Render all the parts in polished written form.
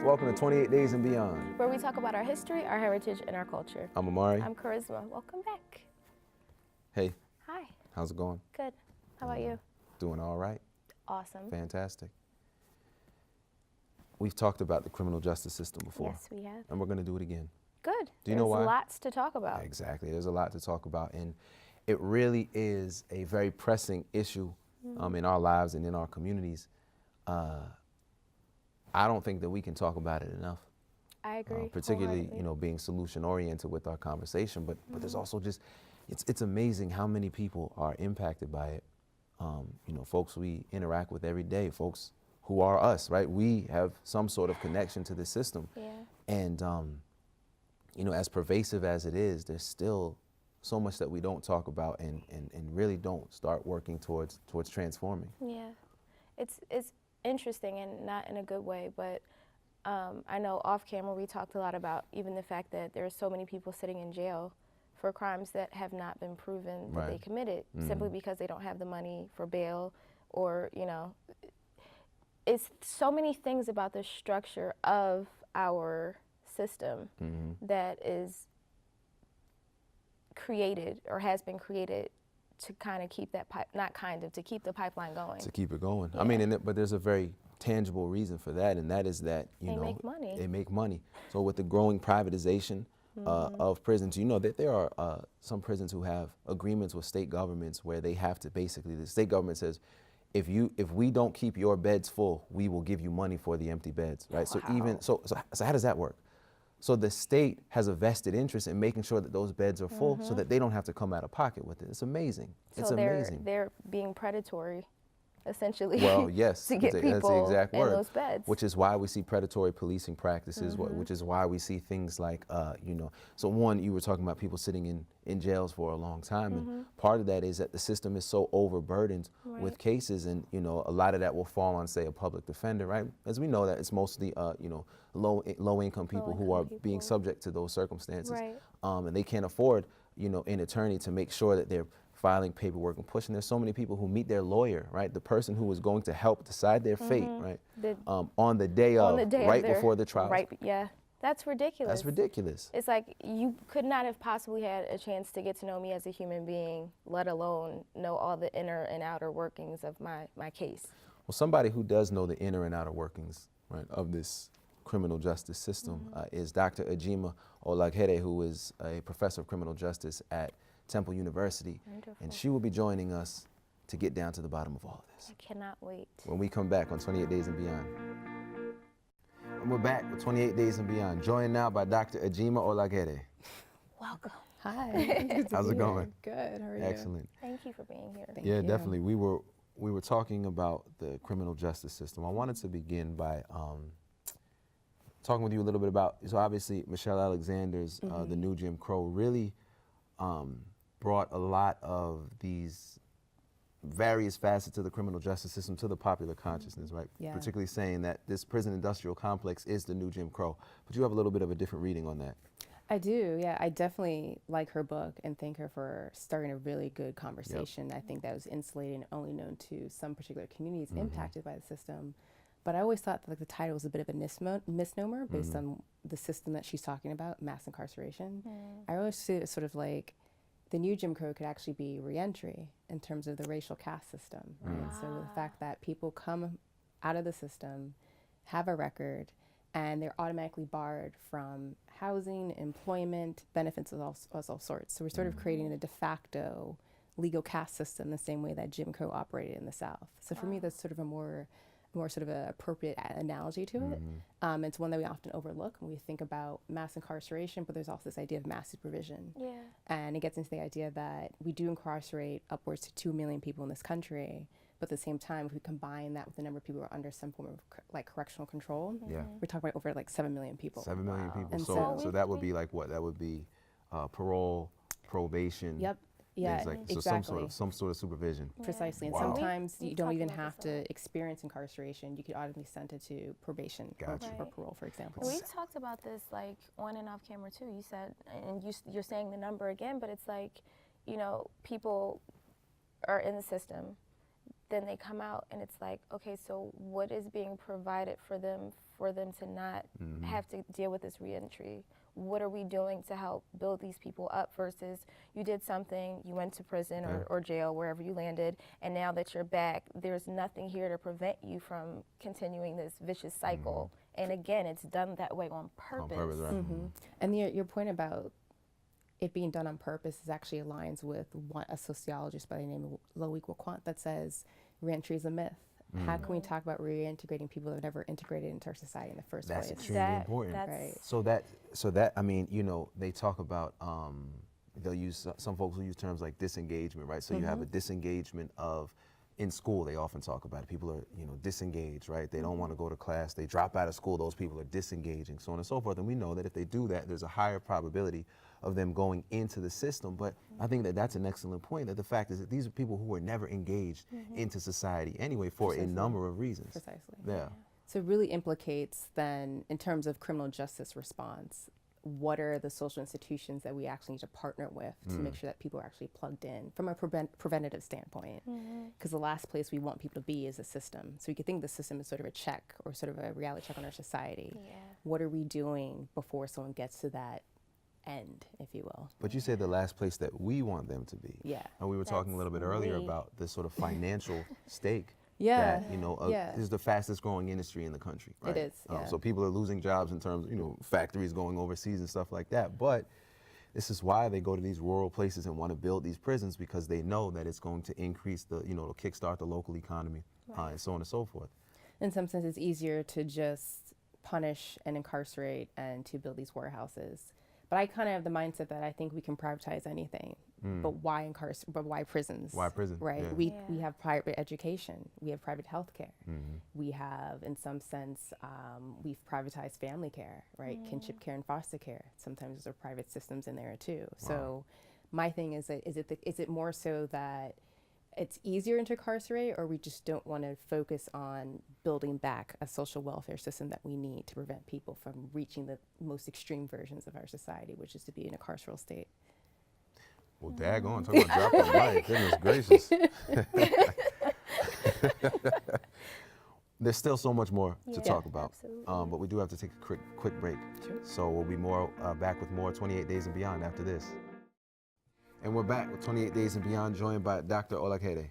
Welcome to 28 Days and Beyond, where we talk about our history, our heritage, and our culture. I'm Amari. I'm Kharisma. Welcome back. Hey. Hi. How's it going? Good. How about you? Doing all right. Awesome. Fantastic. We've talked about the criminal justice system before. Yes, we have. And we're going to do it again. Good. Do you know why? There's lots to talk about. Exactly. There's a lot to talk about. And it really is a very pressing issue in our lives and in our communities. I don't think that we can talk about it enough. I agree. Particularly, being solution oriented with our conversation, but there's also just, it's amazing how many people are impacted by it. Folks we interact with every day, folks who are us, right? We have some sort of connection to the system. Yeah. And, as pervasive as it is, there's still so much that we don't talk about and really don't start working towards transforming. Yeah. It's interesting, and not in a good way, but I know off camera we talked a lot about even the fact that there are so many people sitting in jail for crimes that have not been proven that they committed, simply because they don't have the money for bail, or it's so many things about the structure of our system that is created or has been created to kind of keep that to keep the pipeline going. To keep it going. Yeah. I mean, but there's a very tangible reason for that, and that is that, they make money. They make money. So with the growing privatization of prisons, that there are some prisons who have agreements with state governments where they have to basically, the state government says, if we don't keep your beds full, we will give you money for the empty beds, right? Wow. So how does that work? So the state has a vested interest in making sure that those beds are full so that they don't have to come out of pocket with it. It's amazing. So it's amazing. They're being predatory, essentially. Well, yes, to get people that's the exact word. in those beds. Which is why we see predatory policing practices, which is why we see things like, so one, you were talking about people sitting in jails for a long time, and part of that is that the system is so overburdened with cases, and, a lot of that will fall on, say, a public defender, right? As we know that it's mostly, low-income people who are being subject to those circumstances. Right. And they can't afford, an attorney to make sure that they're filing paperwork and pushing. There's so many people who meet their lawyer, right? The person who is going to help decide their fate, right? On the day of, right before the trial. Right, yeah. That's ridiculous. That's ridiculous. It's like, you could not have possibly had a chance to get to know me as a human being, let alone know all the inner and outer workings of my case. Well, somebody who does know the inner and outer workings, right, of this criminal justice system is Dr. Ajima Olaghere, who is a professor of criminal justice at Temple University. Wonderful. And she will be joining us to get down to the bottom of all of this. I cannot wait. When we come back on 28 Days and Beyond. And we're back with 28 Days and Beyond, joined now by Dr. Ajima Olaghere. Welcome. Hi. How's it going? Good. How are you? Excellent. Thank you for being here. Thank you. Definitely. We were talking about the criminal justice system. I wanted to begin by talking with you a little bit about, so obviously Michelle Alexander's The New Jim Crow really brought a lot of these various facets of the criminal justice system to the popular consciousness, right? Yeah. Particularly saying that this prison industrial complex is the new Jim Crow. But you have a little bit of a different reading on that. I do, yeah. I definitely like her book and thank her for starting a really good conversation. Yep. I think that was insulated and only known to some particular communities impacted by the system. But I always thought that the title was a bit of a misnomer based on the system that she's talking about, mass incarceration. I always see it sort of like the new Jim Crow could actually be reentry in terms of the racial caste system, right? So the fact that people come out of the system, have a record, and they're automatically barred from housing, employment, benefits of all sorts. So we're sort of creating a de facto legal caste system the same way that Jim Crow operated in the South. So for me, that's sort of a more sort of an appropriate analogy to it. It's one that we often overlook when we think about mass incarceration, but there's also this idea of mass supervision. Yeah. And it gets into the idea that we do incarcerate upwards to 2 million people in this country, but at the same time, if we combine that with the number of people who are under some form of like correctional control, we're talking about over like 7 million people. 7 million people. And so that would be like what? That would be parole, probation. Yep. Yeah, like, exactly. So some sort of supervision. Precisely, and sometimes you don't even have to experience incarceration. You could automatically send it to probation or parole, for example. We've talked about this like on and off camera too. You said, and you're saying the number again, but it's like, you know, people are in the system, then they come out and it's like, okay, so what is being provided for them to not have to deal with this reentry? What are we doing to help build these people up versus you did something, you went to prison or jail, wherever you landed, and now that you're back, there's nothing here to prevent you from continuing this vicious cycle. And again, it's done that way on purpose. On purpose, right. And your point about it being done on purpose is actually aligns with a sociologist by the name of Loic Quant that says reentry is a myth. How can we talk about reintegrating people that have never integrated into our society in the first place? That's extremely important. Right. So that I mean, you know, they talk about they'll use some folks will use terms like disengagement, right? So you have a disengagement of in school. They often talk about it. People are, you know, disengaged, right? They don't want to go to class. They drop out of school. Those people are disengaging, so on and so forth. And we know that if they do that, there's a higher probability of them going into the system. But I think that that's an excellent point, that the fact is that these are people who were never engaged into society anyway for a number of reasons. Precisely. Yeah. So it really implicates then, in terms of criminal justice response, what are the social institutions that we actually need to partner with to make sure that people are actually plugged in from a preventative standpoint? Because the last place we want people to be is a system. So you could think the system is sort of a check or sort of a reality check on our society. Yeah. What are we doing before someone gets to that end, if you will? But you said the last place that we want them to be. Yeah. And we were talking a little bit earlier we. about the sort of financial stake. Yeah. That, you know, Yeah. is the fastest growing industry in the country, right? It is, yeah. So people are losing jobs in terms of, you know, factories going overseas and stuff like that. But this is why they go to these rural places and want to build these prisons, because they know that it's going to increase the, you know, it'll kickstart the local economy, and so on and so forth. In some sense, it's easier to just punish and incarcerate and to build these warehouses. But I kind of have the mindset that I think we can privatize anything. But why But why prisons? Why prison? Right. Yeah. We have private education. We have private health care. We have, in some sense, we've privatized family care, right? Kinship care and foster care. Sometimes there are private systems in there too. So my thing is that is it more so that it's easier to incarcerate, or we just don't want to focus on building back a social welfare system that we need to prevent people from reaching the most extreme versions of our society, which is to be in a carceral state? Well, daggone, talk about dropping the mic. Goodness gracious. There's still so much more to talk about, but we do have to take a quick break. Sure. So we'll be back with more 28 Days and Beyond after this. And we're back with 28 Days and Beyond, joined by Dr. Olaghere.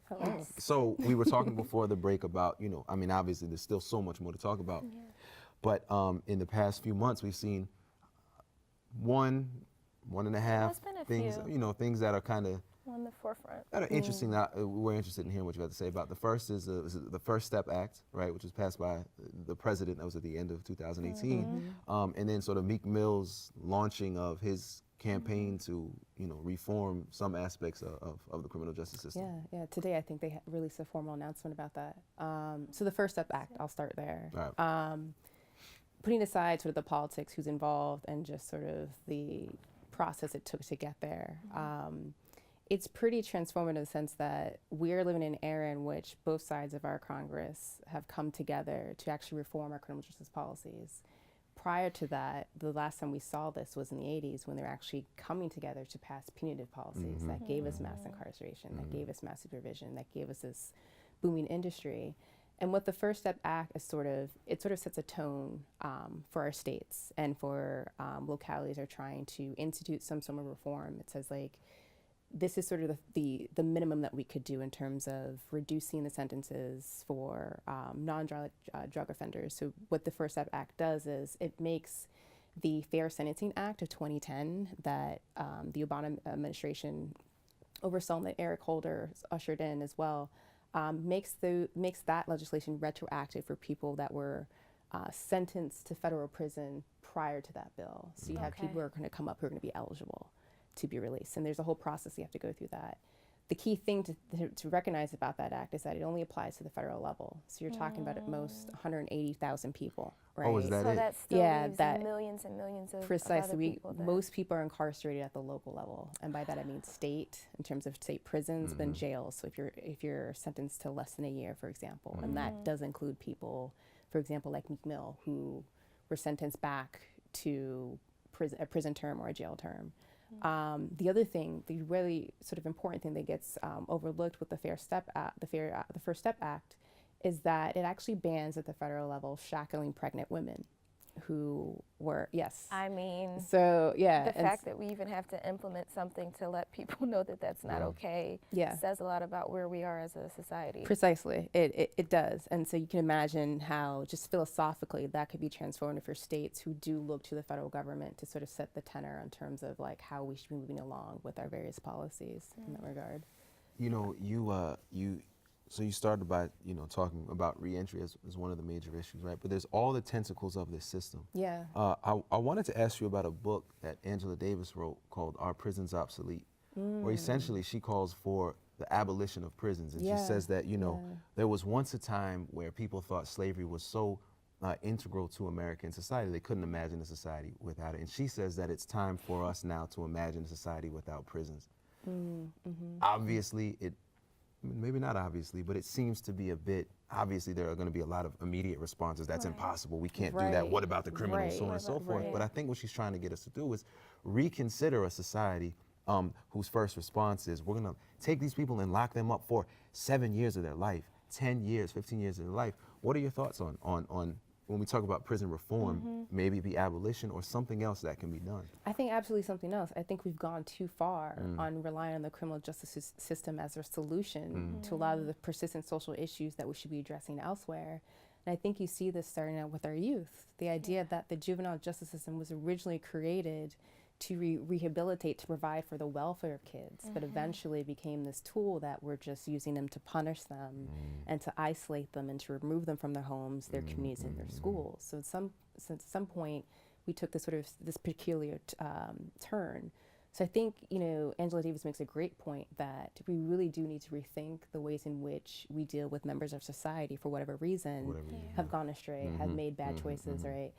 Hello. So we were talking before the break about, you know, I mean, obviously there's still so much more to talk about. But in the past few months, we've seen one and a half There's been a things, few. you know, things that are kind of On the forefront. that are interesting. That we're interested in hearing what you have to say about. The first is the First Step Act, right, which was passed by the president. That was at the end of 2018, and then sort of Meek Mill's launching of his campaign to, you know, reform some aspects of the criminal justice system. Yeah. Today, I think they released a formal announcement about that. So the First Step Act, I'll start there. Right. Putting aside sort of the politics, who's involved, and just sort of the process it took to get there. It's pretty transformative in the sense that we're living in an era in which both sides of our Congress have come together to actually reform our criminal justice policies. Prior to that, the last time we saw this was in the 80s, when they were actually coming together to pass punitive policies that gave us mass incarceration, that gave us mass supervision, that gave us this booming industry. And what the First Step Act is it sort of sets a tone for our states and for localities are trying to institute some sort of reform. It says, like, this is sort of the minimum that we could do in terms of reducing the sentences for non-drug drug offenders. So what the First Step Act does is it makes the Fair Sentencing Act of 2010 that the Obama administration oversaw, that Eric Holder ushered in as well, makes that legislation retroactive for people that were sentenced to federal prison prior to that bill. So you have people who are going to come up who are going to be eligible to be released, and there's a whole process you have to go through that. The key thing to recognize about that act is that it only applies to the federal level. So you're talking about at most 180,000 people, right? Oh, is that So it? that still leaves that millions and millions of precisely. other people that Most people are incarcerated at the local level, and by that I mean state, in terms of state prisons, but in jails. So if you're sentenced to less than a year, for example, and that does include people, for example, like Meek Mill, who were sentenced back to a prison term or a jail term. The other thing, the really sort of important thing that gets overlooked with the First Step Act is that it actually bans at the federal level shackling pregnant women who were, yes. I mean, so yeah. The fact that we even have to implement something to let people know that that's not okay says a lot about where we are as a society. Precisely, it does. And so you can imagine how just philosophically that could be transformative for states who do look to the federal government to sort of set the tenor in terms of like how we should be moving along with our various policies in that regard. You know, so you started by, talking about reentry as one of the major issues, right? But there's all the tentacles of this system. Yeah. I wanted to ask you about a book that Angela Davis wrote called Are Prisons Obsolete? Where essentially she calls for the abolition of prisons. And she says that, there was once a time where people thought slavery was so integral to American society, they couldn't imagine a society without it. And she says that it's time for us now to imagine a society without prisons. Obviously, maybe not obviously, but it seems to be a bit, obviously there are going to be a lot of immediate responses. That's impossible. We can't do that. What about the criminals, so on and so forth. But I think what she's trying to get us to do is reconsider a society whose first response is we're going to take these people and lock them up for 7 years of their life, 10 years, 15 years of their life. What are your thoughts on when we talk about prison reform, maybe the abolition or something else that can be done? I think absolutely something else. I think we've gone too far on relying on the criminal justice system as a solution to a lot of the persistent social issues that we should be addressing elsewhere. And I think you see this starting out with our youth. The idea that the juvenile justice system was originally created to rehabilitate, to provide for the welfare of kids, but eventually became this tool that we're just using them to punish them and to isolate them and to remove them from their homes, their communities, and their schools. So at some point, we took this sort of this peculiar turn. So I think, Angela Davis makes a great point that we really do need to rethink the ways in which we deal with members of society for whatever reason have gone astray, have made bad choices, right?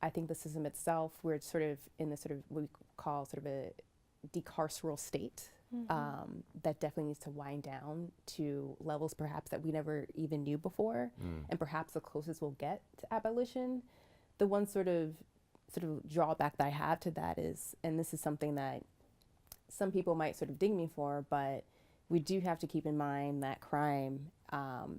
I think the system itself, we're sort of in this sort of what we call sort of a decarceral state that definitely needs to wind down to levels perhaps that we never even knew before, and perhaps the closest we'll get to abolition. The one sort of drawback that I have to that is, and this is something that some people might sort of ding me for, but we do have to keep in mind that crime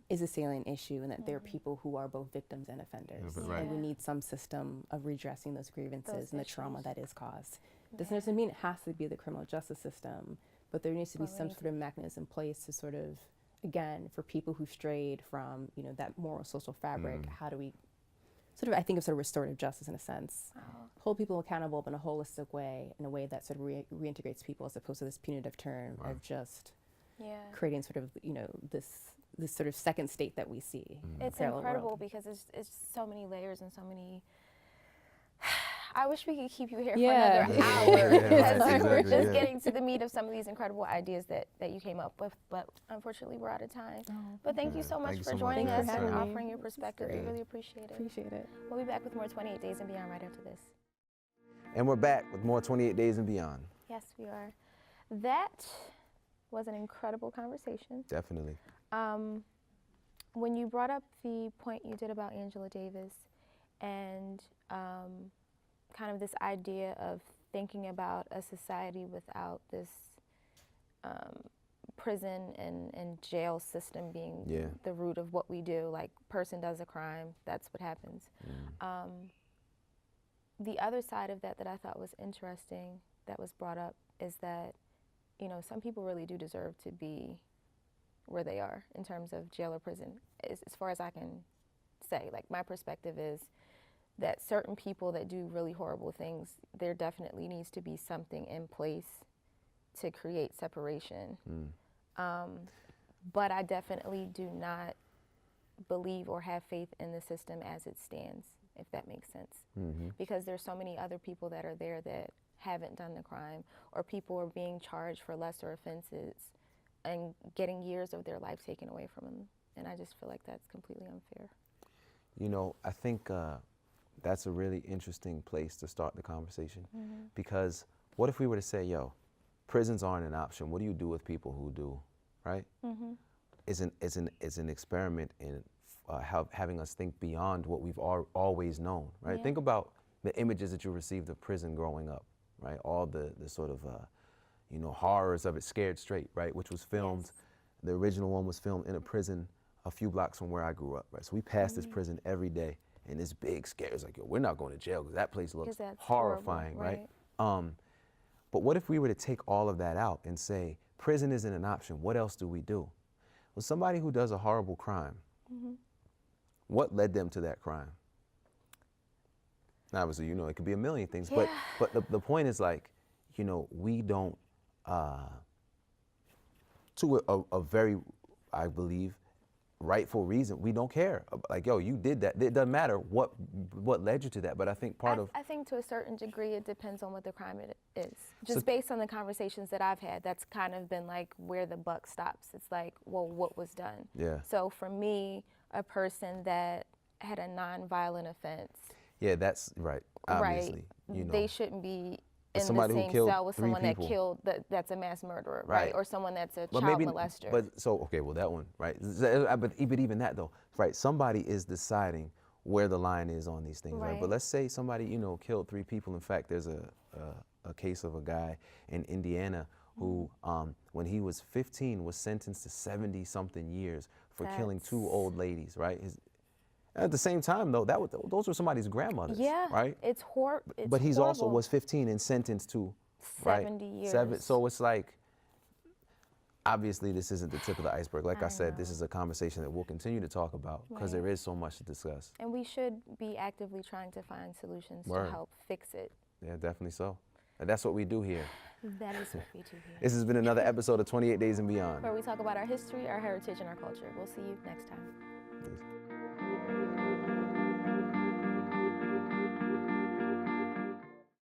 is a salient issue and that there are people who are both victims and offenders. And we need some system of redressing those grievances and the trauma that is caused. This doesn't mean it has to be the criminal justice system, but there needs to be some sort of mechanism in place to sort of, again, for people who strayed from, that moral social fabric, how do we sort of, I think of sort of restorative justice in a sense, hold people accountable but in a holistic way, in a way that sort of reintegrates people as opposed to this punitive turn of just creating sort of, this sort of second state that we see. It's incredible because it's so many layers and so many. I wish we could keep you here for another hour because we're just getting to the meat of some of these incredible ideas that you came up with, but unfortunately we're out of time. But thank you so much for joining us and offering your perspective. We really appreciate it. We'll be back with more 28 Days and Beyond right after this. And we're back with more 28 Days and Beyond. Yes, we are. That was an incredible conversation. Definitely. When you brought up the point you did about Angela Davis and kind of this idea of thinking about a society without this prison and jail system being the root of what we do, like person does a crime, that's what happens. The other side of that I thought was interesting that was brought up is that, some people really do deserve to be where they are in terms of jail or prison, as far as I can say. Like, my perspective is that certain people that do really horrible things, there definitely needs to be something in place to create separation. But I definitely do not believe or have faith in the system as it stands, if that makes sense. Because there's so many other people that are there that haven't done the crime, or people are being charged for lesser offenses and getting years of their life taken away from them. And I just feel like that's completely unfair. I think that's a really interesting place to start the conversation. Because what if we were to say, prisons aren't an option. What do you do with people who do, right? It's an experiment in having us think beyond what we've always known, right? Think about the images that you received of prison growing up, right? All the sort of, you know, horrors of it, Scared Straight, right? Which was filmed, Yes. the original one was filmed in a prison a few blocks from where I grew up, right? So we passed this prison every day, and it's big, scary. It's like, yo, we're not going to jail because that place looks that's horrifying, horrible, right? But what if we were to take all of that out and say, prison isn't an option, what else do we do? Well, somebody who does a horrible crime, what led them to that crime? Now, obviously, you know, it could be a million things, but the point is, like, you know, we don't, to a very, I believe, rightful reason, we don't care. Like, yo, you did that. It doesn't matter what led you to that, but I think I think to a certain degree it depends on what the crime it is. Just based on the conversations that I've had, that's kind of been like where the buck stops. It's like, well, what was done? Yeah. So for me, a person that had a non-violent offense. Yeah, that's right. Obviously, you know, they shouldn't be in the somebody who same killed cell with 3 someone people. that killed, that's a mass murderer, Right. right? Or someone that's a but child maybe, molester. but so, okay, well, that one, right? But even that though, right? Somebody is deciding where the line is on these things, right? But Right. let's say somebody, you know, killed 3 people. In fact, there's a case of a guy in Indiana who, when he was 15, was sentenced to 70-something years for killing 2 old ladies, right? At the same time, though, those were somebody's grandmothers, Yeah, right? it's horrible. But he's also was 15 and sentenced to 70 years. So it's like, obviously, this isn't the tip of the iceberg. Like I said, this is a conversation that we'll continue to talk about because there is so much to discuss. And we should be actively trying to find solutions Word. to help fix it. Yeah, definitely so. And that's what we do here. That is what we do here. This has been another episode of 28 Days and Beyond. Where we talk about our history, our heritage, and our culture. We'll see you next time. Peace.